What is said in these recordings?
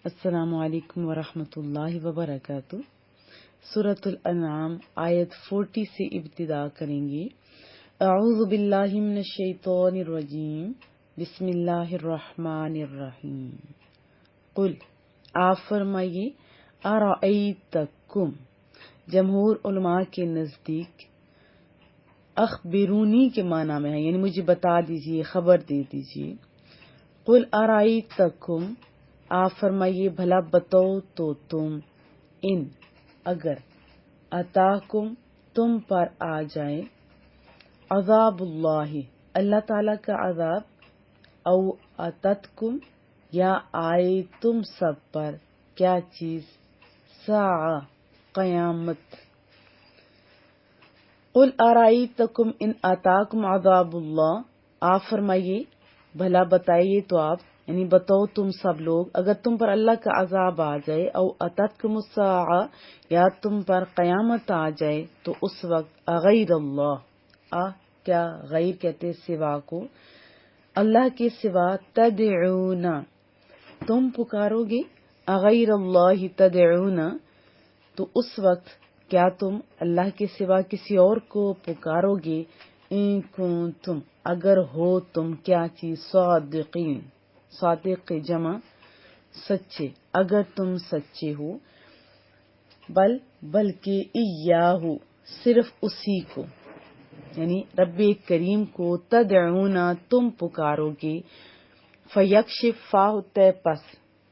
السلام علیکم ورحمۃ اللہ وبرکاتہ۔ سورۃ الانعام آیت 40 سے ابتدا کریں گے۔ اعوذ باللہ من الشیطان الرجیم، بسم اللہ الرحمن الرحیم۔ قل، آپ فرمائیے، ارأیتکم، جمہور علماء کے نزدیک اخبرونی کے معنی میں ہے، یعنی مجھے بتا دیجئے، خبر دے دیجئے۔ قل ارأیتکم، آپ فرمائیے بھلا بتاؤ تو تم، ان اگر اتاکم تم پر آ جائے، عذاب اللہ اللہ تعالی کا عذاب، او اتتکم یا آئے تم سب پر کیا چیز، ساعہ قیامت۔ قل ارأیتکم ان اتاکم عذاب اللہ، آپ فرمائیے بھلا بتائیے تو آپ، یعنی بتاؤ تم سب لوگ، اگر تم پر اللہ کا عذاب آ جائے، او اتتکم الساعہ یا تم پر قیامت آ جائے، تو اس وقت غیر اللہ، کیا غیر کہتے سوا کو، اللہ کے سوا، تدعون تم پکارو گے، غیر اللہ تدعون، تو اس وقت کیا تم اللہ کے سوا کسی اور کو پکارو گے، ان کنتم اگر ہو تم کیا چیز، صادقین، صادق جمع سچے، اگر تم سچے ہو، بلکہ ایاہو صرف اسی کو، یعنی رب کریم کو، تدعون تم پکارو گے، فیکشف فا ہوتا ہے پس،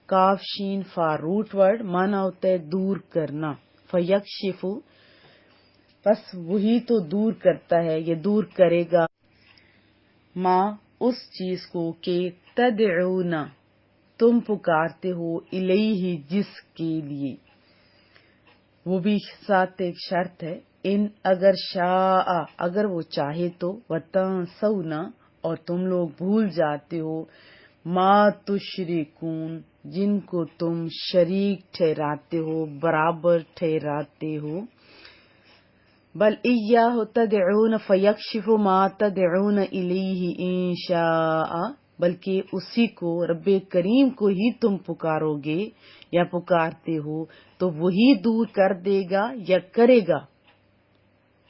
کاف شین فا روٹ ورڈ، مانا ہوتا ہے دور کرنا، فیکشف پس وہی تو دور کرتا ہے یا دور کرے گا، ماں اس چیز کو کہ تدعون تم پکارتے ہو، الیہ جس کے لیے، وہ بھی ساتھ ایک شرط ہے، ان اگر شاء اگر وہ چاہے تو، وتنسون اور تم لوگ بھول جاتے ہو، ما تشرکون جن کو تم شریک ٹھہراتے ہو، برابر ٹھہراتے ہو، بل ایاہ تدعون فیکشف ما تدعون الیہ ان شاء، بلکہ اسی کو، رب کریم کو ہی تم پکارو گے یا پکارتے ہو تو وہی دور کر دے گا یا کرے گا،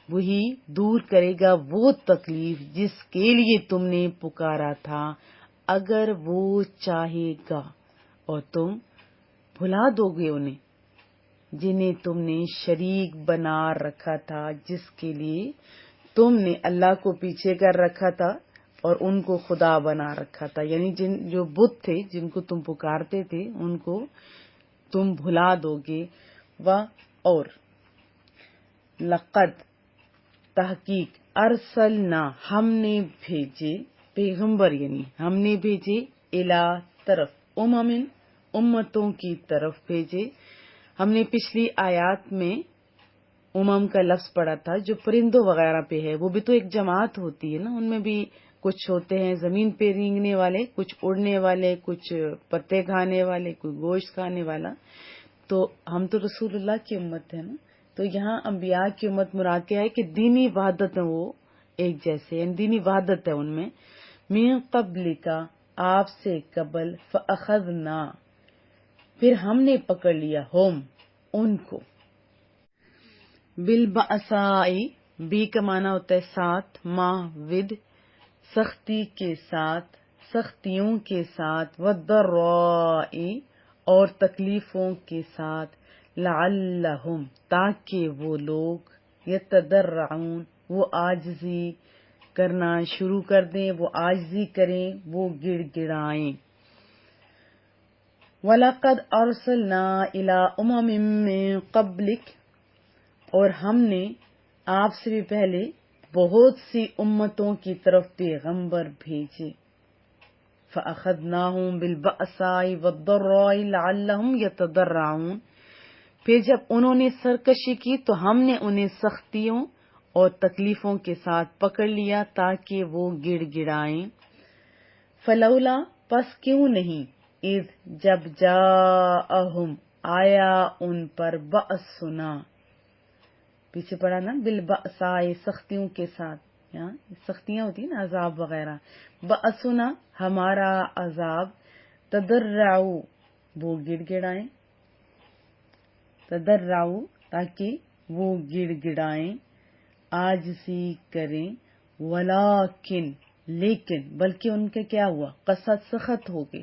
وہی دور کرے گا وہ تکلیف جس کے لیے تم نے پکارا تھا، اگر وہ چاہے گا، اور تم بھلا دو گے انہیں جنہیں تم نے شریک بنا رکھا تھا، جس کے لیے تم نے اللہ کو پیچھے کر رکھا تھا اور ان کو خدا بنا رکھا تھا، یعنی جو بت تھے جن کو تم پکارتے تھے ان کو تم بھلا دو گے، اور لقد تحقیق، ارسلنا ہم نے بھیجے، پیغمبر یعنی ہم نے بھیجے، الا طرف، امتوں کی طرف بھیجے۔ ہم نے پچھلی آیات میں کا لفظ پڑھا تھا جو پرندوں وغیرہ پہ ہے، وہ بھی تو ایک جماعت ہوتی ہے نا، ان میں بھی کچھ ہوتے ہیں زمین پہ رینگنے والے، کچھ اڑنے والے، کچھ پتے کھانے والے، کوئی گوشت کھانے والا، تو ہم تو رسول اللہ کی امت ہے نا، تو یہاں انبیاء کی امت مراد کیا ہے کہ دینی وحدت ہے، وہ ایک جیسے، یعنی دینی وحدت ہے ان میں، من قبل کا آپ سے قبل، فاخذنا پھر ہم نے پکڑ لیا، ہم ان کو، بالبأسائی، بی کا معنی ہوتا ہے ساتھ، ما ود سختی کے ساتھ، سختیوں کے ساتھ، والضرائی اور تکلیفوں کے ساتھ، لعلہم تاکہ وہ لوگ، یتضرعون وہ عاجزی کرنا شروع کر دیں، وہ عاجزی کریں، وہ گڑ گڑائیں۔ وَلَقَدْ أَرْسَلْنَا إِلَىٰ أُمَمٍ مِّن قَبْلِكَ اور ہم نے آپ سے بھی پہلے بہت سی امتوں کی طرف پیغمبر بھیجے، فَأَخَذْنَاهُمْ بِالْبَأْسَاءِ وَالضَّرَّاءِ لَعَلَّهُمْ يَتَضَرَّعُونَ پھر جب انہوں نے سرکشی کی تو ہم نے انہیں سختیوں اور تکلیفوں کے ساتھ پکڑ لیا تاکہ وہ گڑ گڑائیں۔ فلولا پس کیوں نہیں، اذ جب جاءہم آیا ان پر، بأسنا پیچھے پڑا نا، بالبأساء سختیوں کے ساتھ، یہاں سختیاں ہوتی ہیں نا، عذاب وغیرہ، بأسنا ہمارا عذاب، تضرعوا وہ گڑ گڑائیں، تضرعوا تاکہ وہ گڑ گڑائیں، عاجزی کریں، ولیکن لیکن بلکہ ان کا کیا ہوا، قسد سخت ہو گئے،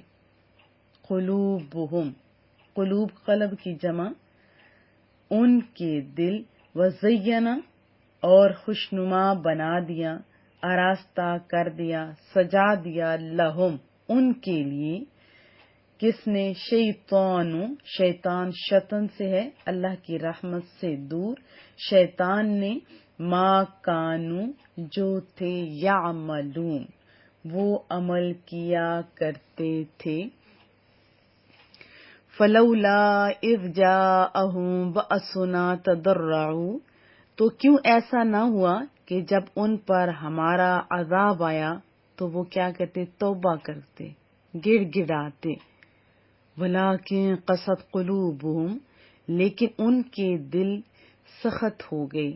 قلوبہم قلوب قلب کی جمع، ان کے دل، وزینہ اور خوشنما بنا دیا، آراستہ کر دیا، سجا دیا، لہم ان کے لیے، کس نے، شیطان شطن سے ہے، اللہ کی رحمت سے دور، شیطان نے، ما کانو جو تھے، یعملون وہ عمل کیا کرتے تھے، فلولا اذ جاءہم بأسنا تضرعوا تو کیوں ایسا نہ ہوا کہ جب ان پر ہمارا عذاب آیا تو وہ کیا کرتے، توبہ کرتے، گڑ گڑاتے، ولیکن قست قلوبہم لیکن ان کے دل سخت ہو گئی،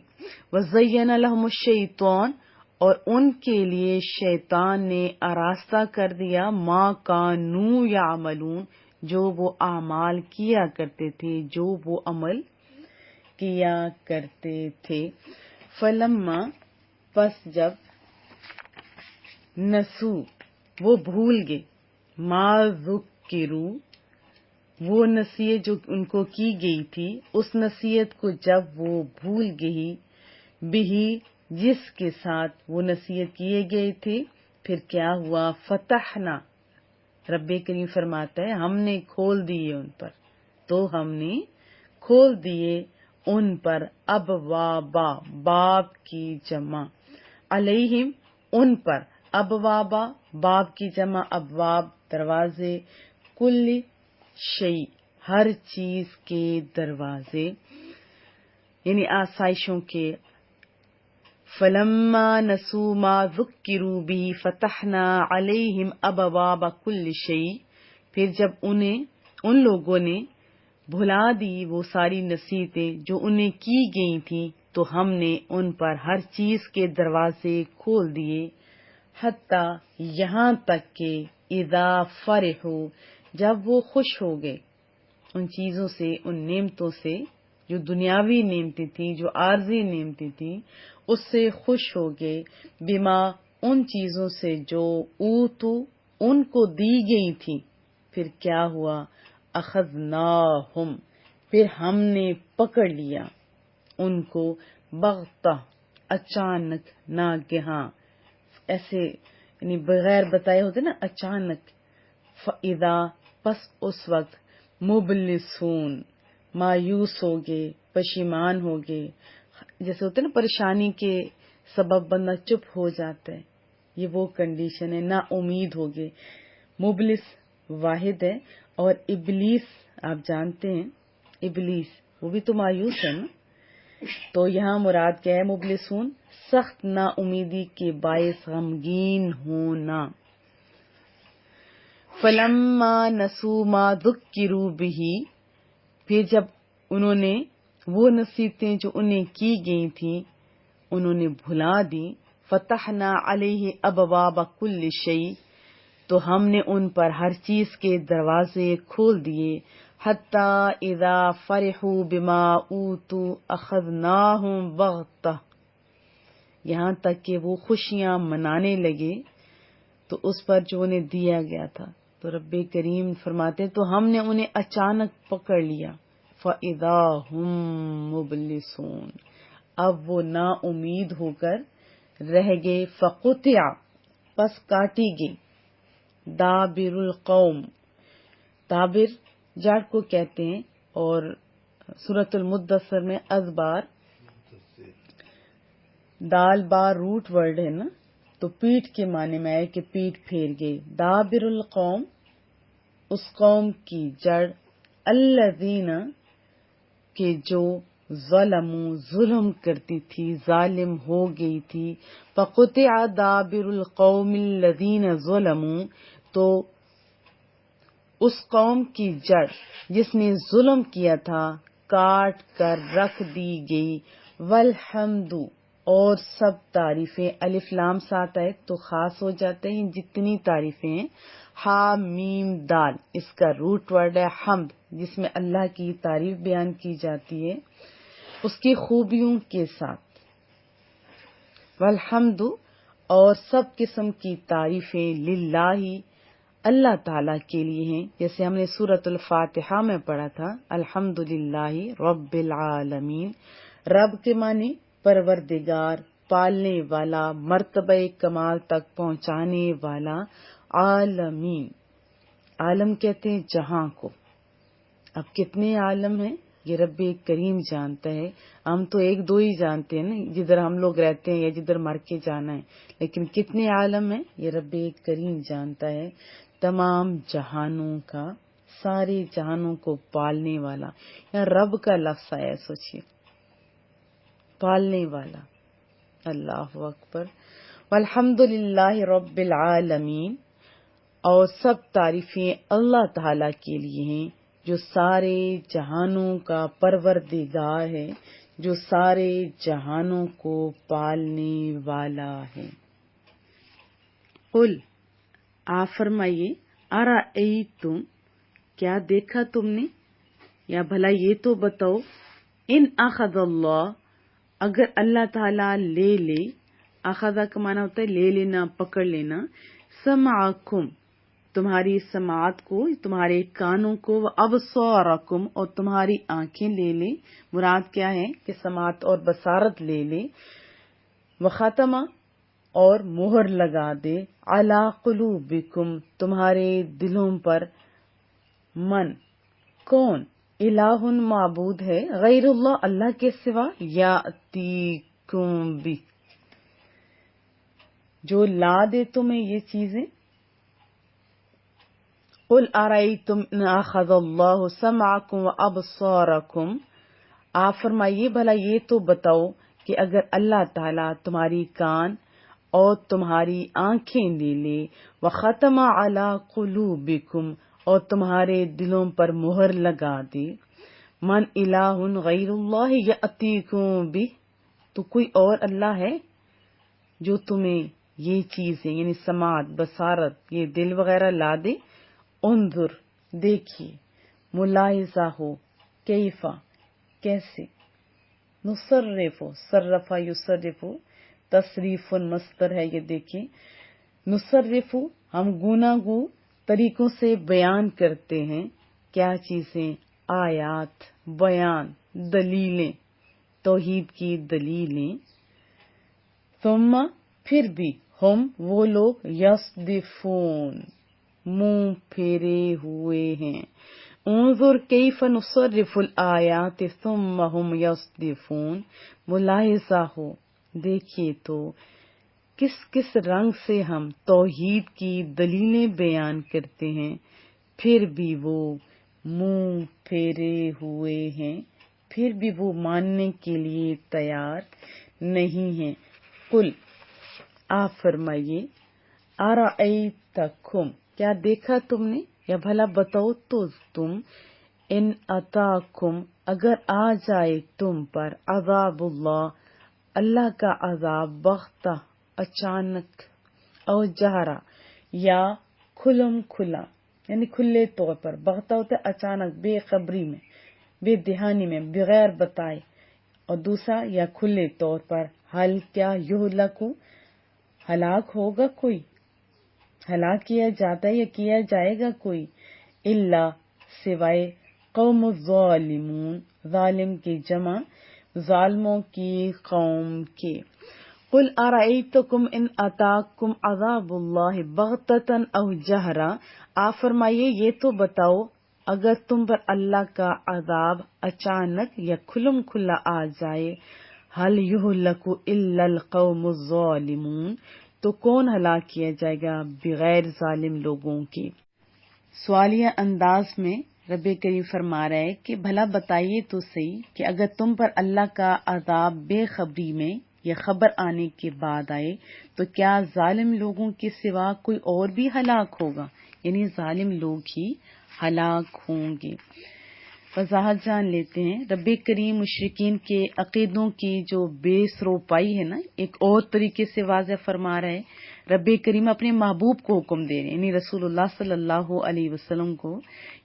وزین لہم الشیطان اور ان کے لیے شیطان نے آراستہ کر دیا، ما کانوا یعملون جو وہ اعمال کیا کرتے تھے، جو وہ عمل کیا کرتے تھے، فلما پس جب، نسو وہ بھول گئے، ما ذکروا وہ نصیحت جو ان کو کی گئی تھی، اس نصیحت کو جب وہ بھول گئی، بہی جس کے ساتھ وہ نصیحت کیے گئے تھے، پھر کیا ہوا، فتحنا رب کریم فرماتا ہے ہم نے کھول دیے ان پر، تو ہم نے کھول دیے ان پر، ابوابا باب کی جمع، علیہم ان پر، ابوابا باب کی جمع، ابواب دروازے، کل شیء ہر چیز کے دروازے، یعنی آسائشوں کے، فلما نسوا ما ذکروا به فتحنا علیہم ابواب کل شیء پھر جب ان لوگوں نے بھلا دی وہ ساری نصیحتیں جو انہیں کی گئی تھیں، تو ہم نے ان پر ہر چیز کے دروازے کھول دیے، حتی یہاں تک کہ اذا فرحوا جب وہ خوش ہو گئے ان چیزوں سے، ان نعمتوں سے جو دنیاوی نعمتیں تھیں، جو عارضی نعمتیں تھیں، اس سے خوش ہو گئے، بما ان چیزوں سے جو اوتو ان کو دی گئی تھی، پھر کیا ہوا، اخذناہم پھر ہم نے پکڑ لیا ان کو، بغتہ اچانک، ناگہاں، ایسے یعنی بغیر بتائے ہوتے نا، اچانک، فَإِذَا پس اس وقت، مبلسون مایوس ہو گئے، پشیمان ہو گئے، جیسے ہوتے نا پریشانی کے سبب بندہ چپ ہو جاتا ہے، یہ وہ کنڈیشن ہے، نا امید ہو گئے، مبلس واحد ہے، اور ابلیس آپ جانتے ہیں، ابلیس وہ بھی تو مایوس ہے نا، تو یہاں مراد کیا ہے، مبلسون سخت نا امیدی کے باعث غمگین ہونا، فلما نسوا ما ذکروا بہ پھر جب انہوں نے وہ نصیحتیں جو انہیں کی گئی تھیں انہوں نے بھلا دی، فتحنا علیہ ابواب کل شیء تو ہم نے ان پر ہر چیز کے دروازے کھول دیے، حتی اذا فرحوا بما اوتوا اخذناہم بغتہ یہاں تک کہ وہ خوشیاں منانے لگے تو اس پر جو انہیں دیا گیا تھا، تو رب کریم فرماتے تو ہم نے انہیں اچانک پکڑ لیا، فَإِذَا هُمْ مُبْلِسُونَ اب وہ نا امید ہو کر رہ گئے، فَقُطِعَ پس کاٹی گئی، دابر القوم دابر جڑ کو کہتے ہیں، اور سورۃ المدثر میں ازبار دال بار روٹ ورڈ ہے نا، تو پیٹھ کے معنی میں ہے کہ پیٹھ پھیر گئی، دابر القوم اس قوم کی جڑ، الذین کہ جو ظلموا ظلم کرتی تھی، ظالم ہو گئی تھی، فقطع دابر القوم الذین ظلموا تو اس قوم کی جڑ جس نے ظلم کیا تھا کاٹ کر رکھ دی گئی، والحمد اور سب تعریفیں، الف لام ساتھ آئے تو خاص ہو جاتے ہیں جتنی تعریفیں ہیں. ہا میم دال اس کا روٹ ورڈ ہے حمد، جس میں اللہ کی تعریف بیان کی جاتی ہے اس کی خوبیوں کے ساتھ. والحمد اور سب قسم کی تعریفیں للہ اللہ تعالیٰ کے لیے ہیں، جیسے ہم نے سورۃ الفاتحہ میں پڑھا تھا الحمد للہ رب العالمین. رب کے معنی پروردگار، پالنے والا، مرتبہ کمال تک پہنچانے والا. عالمین، عالم کہتے ہیں جہاں کو. اب کتنے عالم ہیں یہ رب کریم جانتا ہے. ہم تو ایک دو ہی جانتے ہیں نا، جدھر ہم لوگ رہتے ہیں یا جدھر مر کے جانا ہے، لیکن کتنے عالم ہیں یہ رب کریم جانتا ہے. تمام جہانوں کا، سارے جہانوں کو پالنے والا. یا رب کا لفظ آیا، سوچیے، پالنے والا. اللہ اکبر. والحمد للہ رب العالمین اور سب تعریفیں اللہ تعالی کے لیے ہیں جو سارے جہانوں کا پروردگار ہے، جو سارے جہانوں کو پالنے والا ہے. قل آپ فرمائیے، ارأیتم کیا دیکھا تم نے، یا بھلا یہ تو بتاؤ، ان اخذ اللہ اگر اللہ تعالیٰ لے لے. اخذہ کا معنی ہوتا ہے لے لینا، پکڑ لینا. سمعکم تمہاری سماعت کو، تمہارے کانوں کو، وابصارکم اور تمہاری آنکھیں لے لے. مراد کیا ہے کہ سماعت اور بصارت لے لے. وختمہ اور مہر لگا دے، علی قلوبکم تمہارے دلوں پر. من کون، الہ معبود ہے، غیر اللہ اللہ کے سوا، یاتیکم بھی جو لا دے تمہیں یہ چیزیں. قل ارأیتم ان اخذ اللہ سمعکم وابصارکم آپ فرمائیے بھلا یہ تو بتاؤ کہ اگر اللہ تعالیٰ تمہاری کان اور تمہاری آنکھیں لے لے، وختم علی قلوبکم اور تمہارے دلوں پر مہر لگا دے. من الہ غیر اللہ یاتیکم بھی تو کوئی اور اللہ ہے جو تمہیں یہ چیزیں یعنی سماعت، بصارت، یہ دل وغیرہ لا دے. انظر دیکھیے، ملاحظہ ہو، کیفا کیسے، نصرف صرفا یصرف تصریف مصدر ہے یہ دیکھیں. نصرف ہم گوناگو طریقوں سے بیان کرتے ہیں کیا چیزیں، آیات، بیان، دلیلیں، توحید کی دلیلیں. ثم پھر بھی، ہم وہ لوگ یصدفون منہ پھیرے ہوئے ہیں. انظر کیف نصرف الآیات ثم ہم یصدفون ملاحظہ ہو، دیکھیے تو کس کس رنگ سے ہم توحید کی دلیلیں بیان کرتے ہیں، پھر بھی وہ منہ پھیرے ہوئے ہیں، پھر بھی وہ ماننے کے لیے تیار نہیں ہیں. قل آپ فرمائیے، ارأیتکم کیا دیکھا تم نے، یا بھلا بتاؤ تو تم، ان اتاکم اگر آ جائے تم پر، عذاب اللہ اللہ کا عذاب، بغتہ اچانک، او جہرا یا کھلم کھلا یعنی کھلے طور پر. بغتہ ہوتا ہے اچانک، بے خبری میں، بے دہانی میں، بغیر بتائے. اور دوسرا یا کھلے طور پر. حل کیا یہلکو ہلاک ہوگا کوئی، ہلاک کیا جاتا ہے یا کیا جائے گا کوئی، الا سوائے قوم الظالمون ظالم کی جمع ظالموں کی قوم کے. قل ارأیتکم ان اتاکم عذاب اللہ بغتۃ او جہرا آپ فرمائیے یہ تو بتاؤ اگر تم پر اللہ کا عذاب اچانک یا کھلم کھلا آ جائے، هل یہلک الا القوم الظالمون تو کون ہلاک کیا جائے گا بغیر ظالم لوگوں کے. سوالیہ انداز میں رب کریم فرما رہا ہے کہ بھلا بتائیے تو صحیح کہ اگر تم پر اللہ کا عذاب بے خبری میں یا خبر آنے کے بعد آئے تو کیا ظالم لوگوں کے سوا کوئی اور بھی ہلاک ہوگا، یعنی ظالم لوگ ہی ہلاک ہوں گے. وضاحت جان لیتے ہیں۔ رب کریم مشرکین کے عقیدوں کی جو بے سروپائی ہے نا، ایک اور طریقے سے واضح فرما رہا ہے۔ رب کریم اپنے محبوب کو حکم دے رہے ہیں، یعنی رسول اللہ صلی اللہ علیہ وسلم کو،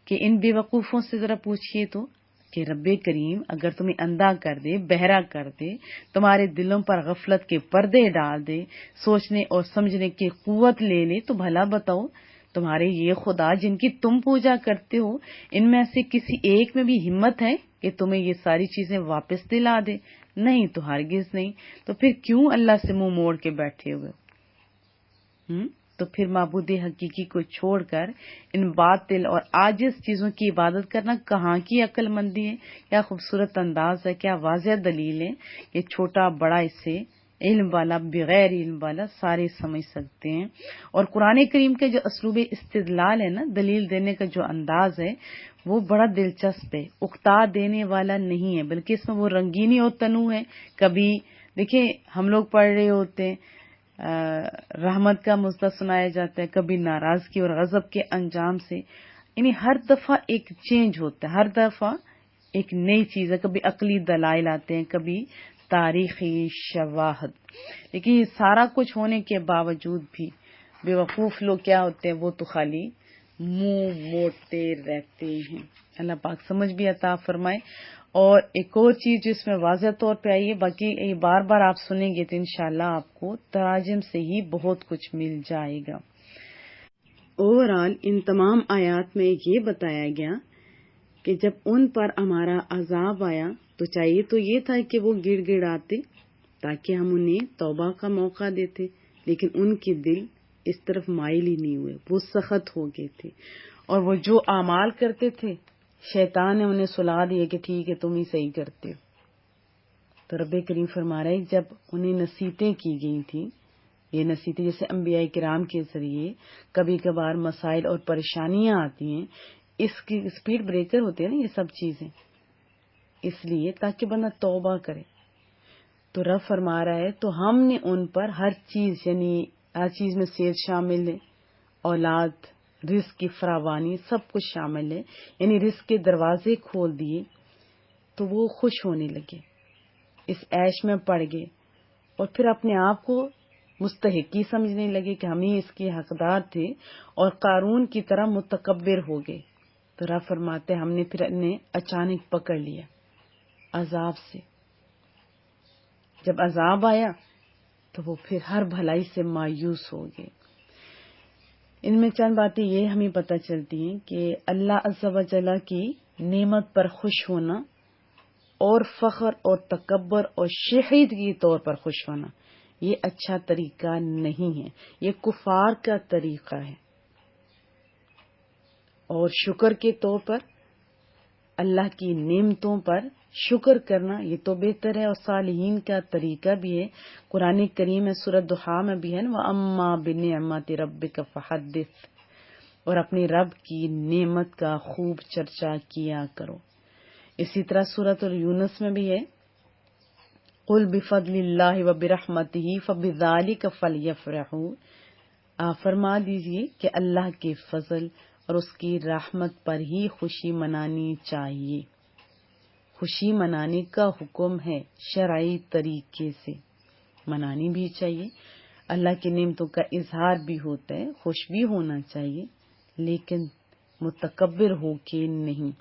کہ ان بے وقوفوں سے ذرا پوچھئے تو کہ رب کریم اگر تمہیں اندھا کر دے، بہرا کر دے، تمہارے دلوں پر غفلت کے پردے ڈال دے، سوچنے اور سمجھنے کی قوت لے لے، تو بھلا بتاؤ تمہارے یہ خدا جن کی تم پوجا کرتے ہو، ان میں سے کسی ایک میں بھی ہمت ہے کہ تمہیں یہ ساری چیزیں واپس دلا دے؟ نہیں، تو ہرگز نہیں۔ تو پھر کیوں اللہ سے منہ موڑ کے بیٹھے ہوئے؟ تو پھر معبود حقیقی کو چھوڑ کر ان باطل اور عاجز چیزوں کی عبادت کرنا کہاں کی عقل مندی ہے؟ کیا خوبصورت انداز ہے، کیا واضح دلیل ہے کہ چھوٹا بڑا اس سے علم والا بغیر علم والا سارے سمجھ سکتے ہیں۔ اور قرآن کریم کے جو اسلوب استدلال ہے نا، دلیل دینے کا جو انداز ہے، وہ بڑا دلچسپ ہے، اکتا دینے والا نہیں ہے، بلکہ اس میں وہ رنگینی اور تنوع ہے۔ کبھی دیکھیں ہم لوگ پڑھ رہے ہوتے ہیں، رحمت کا مزدہ سنایا جاتا ہے، کبھی ناراضگی اور غضب کے انجام سے، یعنی ہر دفعہ ایک چینج ہوتا ہے، ہر دفعہ ایک نئی چیز ہے، کبھی عقلی دلائل آتے ہیں، کبھی تاریخی شواہد۔ لیکن یہ سارا کچھ ہونے کے باوجود بھی بے وقوف لوگ کیا ہوتے ہیں، وہ تو خالی منہ موڑتے رہتے ہیں۔ اللہ پاک سمجھ بھی عطا فرمائے۔ اور ایک اور چیز جو اس میں واضح طور پہ آئی ہے، باقی یہ بار بار آپ سنیں گے تو انشاءاللہ آپ کو تراجم سے ہی بہت کچھ مل جائے گا۔ اوورآل ان تمام آیات میں یہ بتایا گیا کہ جب ان پر ہمارا عذاب آیا تو چاہیے تو یہ تھا کہ وہ گڑ گڑاتے تاکہ ہم انہیں توبہ کا موقع دیتے، لیکن ان کے دل اس طرف مائل ہی نہیں ہوئے، وہ سخت ہو گئے تھے، اور وہ جو اعمال کرتے تھے شیطان نے انہیں سلا دیا کہ ٹھیک ہے تم ہی صحیح کرتے ہو۔ تو رب کریم فرما رہے جب انہیں نصیحتیں کی گئی تھیں، یہ نصیحتیں جیسے انبیاء کرام کے ذریعے کبھی کبھار مسائل اور پریشانیاں آتی ہیں، اس کی سپیڈ بریکر ہوتے ہیں نا یہ سب چیزیں، اس لیے تاکہ بندہ توبہ کرے۔ تو رب فرما رہا ہے تو ہم نے ان پر ہر چیز، یعنی ہر چیز میں صحت شامل ہے، اولاد، رزق کی فراوانی، سب کچھ شامل ہے، یعنی رزق کے دروازے کھول دیے تو وہ خوش ہونے لگے، اس عیش میں پڑ گئے، اور پھر اپنے آپ کو مستحقی سمجھنے لگے کہ ہم ہی اس کے حقدار تھے، اور قارون کی طرح متکبر ہو گئے۔ تو رب فرماتے ہم نے پھر انہیں اچانک پکڑ لیا عذاب سے۔ جب عذاب آیا تو وہ پھر ہر بھلائی سے مایوس ہو گئے۔ ان میں چند باتیں یہ ہمیں پتہ چلتی ہیں کہ اللہ عز و جل کی نعمت پر خوش ہونا اور فخر اور تکبر اور شہیدگی طور پر خوش ہونا یہ اچھا طریقہ نہیں ہے، یہ کفار کا طریقہ ہے۔ اور شکر کے طور پر اللہ کی نعمتوں پر شکر کرنا یہ تو بہتر ہے، اور صالحین کا طریقہ بھی ہے۔ قرآن کریم میں سورۃ ضحیٰ میں بھی ہے نا، وَأَمَّا بِنِعْمَةِ رَبِّكَ فَحَدِّثْ، اور اپنے رب کی نعمت کا خوب چرچا کیا کرو۔ اسی طرح سورۃ یونس میں بھی ہے، قُلْ بِفَضْلِ اللَّهِ وَبِرَحْمَتِهِ فَبِذَلِكَ فَلْيَفْرَحُوا، آپ فرما دیجئے کہ اللہ کے فضل اور اس کی رحمت پر ہی خوشی منانی چاہیے۔ خوشی منانے کا حکم ہے، شرعی طریقے سے منانی بھی چاہیے، اللہ کی نعمتوں کا اظہار بھی ہوتا ہے، خوش بھی ہونا چاہیے، لیکن متکبر ہو کے نہیں۔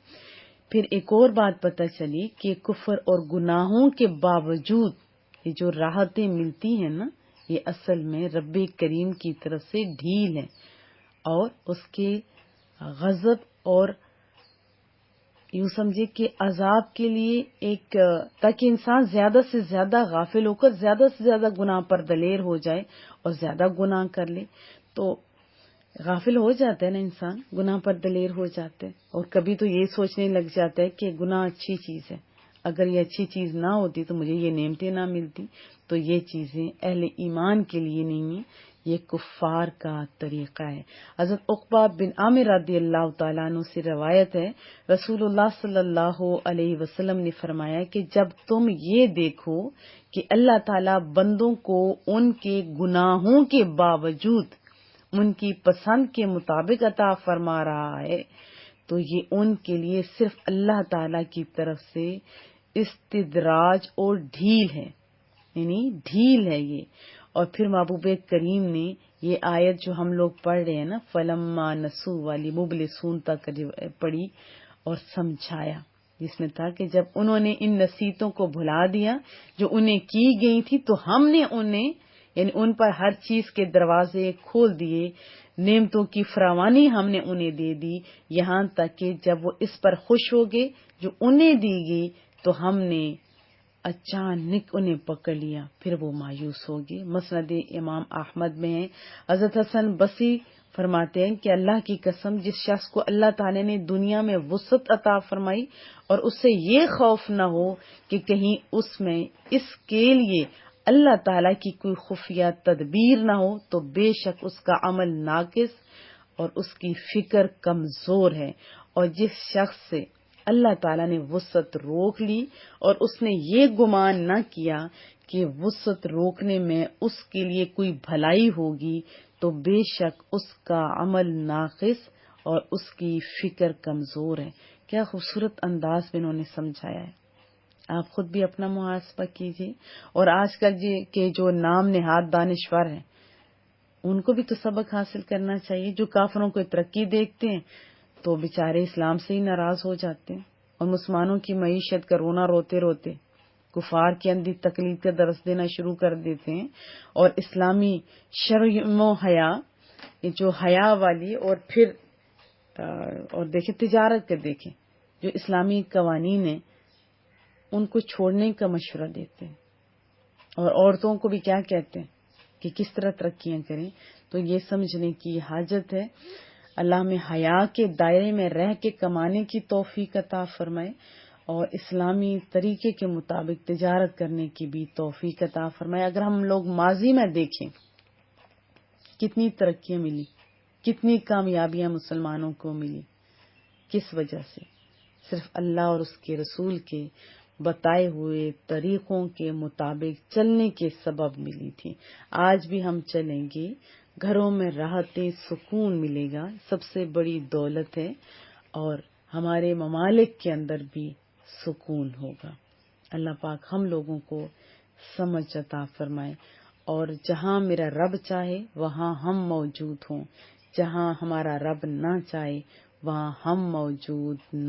پھر ایک اور بات پتہ چلی کہ کفر اور گناہوں کے باوجود یہ جو راحتیں ملتی ہیں نا، یہ اصل میں رب کریم کی طرف سے ڈھیل ہے، اور اس کے غضب اور یوں سمجھے کہ عذاب کے لیے ایک، تاکہ انسان زیادہ سے زیادہ غافل ہو کر زیادہ سے زیادہ گناہ پر دلیر ہو جائے اور زیادہ گناہ کر لے، تو غافل ہو جاتا ہے نا انسان، گناہ پر دلیر ہو جاتا ہے، اور کبھی تو یہ سوچنے لگ جاتا ہے کہ گناہ اچھی چیز ہے، اگر یہ اچھی چیز نہ ہوتی تو مجھے یہ نعمتیں نہ ملتی۔ تو یہ چیزیں اہل ایمان کے لیے نہیں ہیں، یہ کفار کا طریقہ ہے۔ حضرت عقبہ بن عامر رضی اللہ تعالیٰ عنہ سے روایت ہے، رسول اللہ صلی اللہ علیہ وسلم نے فرمایا کہ جب تم یہ دیکھو کہ اللہ تعالیٰ بندوں کو ان کے گناہوں کے باوجود ان کی پسند کے مطابق عطا فرما رہا ہے، تو یہ ان کے لیے صرف اللہ تعالی کی طرف سے استدراج اور ڈھیل ہے، یعنی ڈھیل ہے یہ۔ اور پھر محبوب کریم نے یہ آیت جو ہم لوگ پڑھ رہے ہیں نا، فلما نسو والی مبلسون تک پڑھی اور سمجھایا، جس میں تھا کہ جب انہوں نے ان نصیحتوں کو بھلا دیا جو انہیں کی گئی تھی، تو ہم نے انہیں یعنی ان پر ہر چیز کے دروازے کھول دیے، نعمتوں کی فراوانی ہم نے انہیں دے دی، یہاں تک کہ جب وہ اس پر خوش ہو گئے جو انہیں دی گئی تو ہم نے اچانک انہیں پکڑ لیا، پھر وہ مایوس ہو گئے۔ مسند امام احمد میں ہے، حضرت حسن بصری فرماتے ہیں کہ اللہ کی قسم، جس شخص کو اللہ تعالی نے دنیا میں وسعت عطا فرمائی اور اس سے یہ خوف نہ ہو کہ کہیں اس میں اس کے لیے اللہ تعالی کی کوئی خفیہ تدبیر نہ ہو، تو بے شک اس کا عمل ناقص اور اس کی فکر کمزور ہے۔ اور جس شخص سے اللہ تعالیٰ نے وسعت روک لی اور اس نے یہ گمان نہ کیا کہ وسعت روکنے میں اس کے لیے کوئی بھلائی ہوگی، تو بے شک اس کا عمل ناقص اور اس کی فکر کمزور ہے۔ کیا خوبصورت انداز میں انہوں نے سمجھایا ہے۔ آپ خود بھی اپنا محاسبہ کیجیے، اور آج کل کے جو نام نہاد دانشور ہیں ان کو بھی تو سبق حاصل کرنا چاہیے۔ جو کافروں کو ترقی دیکھتے ہیں تو بیچارے اسلام سے ہی ناراض ہو جاتے ہیں، اور مسلمانوں کی معیشت کا رونا روتے روتے کفار کے اندر تقلید کا درس دینا شروع کر دیتے ہیں، اور اسلامی شرم و حیا، یہ جو حیا والی، اور پھر اور دیکھیں تجارت کے، دیکھیں جو اسلامی قوانین ہیں ان کو چھوڑنے کا مشورہ دیتے ہیں، اور عورتوں کو بھی کیا کہتے ہیں کہ کس طرح ترقیاں کریں۔ تو یہ سمجھنے کی حاجت ہے۔ اللہ میں حیا کے دائرے میں رہ کے کمانے کی توفیق عطا فرمائے، اور اسلامی طریقے کے مطابق تجارت کرنے کی بھی توفیق عطا فرمائے۔ اگر ہم لوگ ماضی میں دیکھیں کتنی ترقیاں ملی، کتنی کامیابیاں مسلمانوں کو ملی، کس وجہ سے؟ صرف اللہ اور اس کے رسول کے بتائے ہوئے طریقوں کے مطابق چلنے کے سبب ملی تھی۔ آج بھی ہم چلیں گے، گھروں میں راحتیں، سکون ملے گا، سب سے بڑی دولت ہے، اور ہمارے ممالک کے اندر بھی سکون ہوگا۔ اللہ پاک ہم لوگوں کو سمجھ عطا فرمائے، اور جہاں میرا رب چاہے وہاں ہم موجود ہوں، جہاں ہمارا رب نہ چاہے وہاں ہم موجود نہ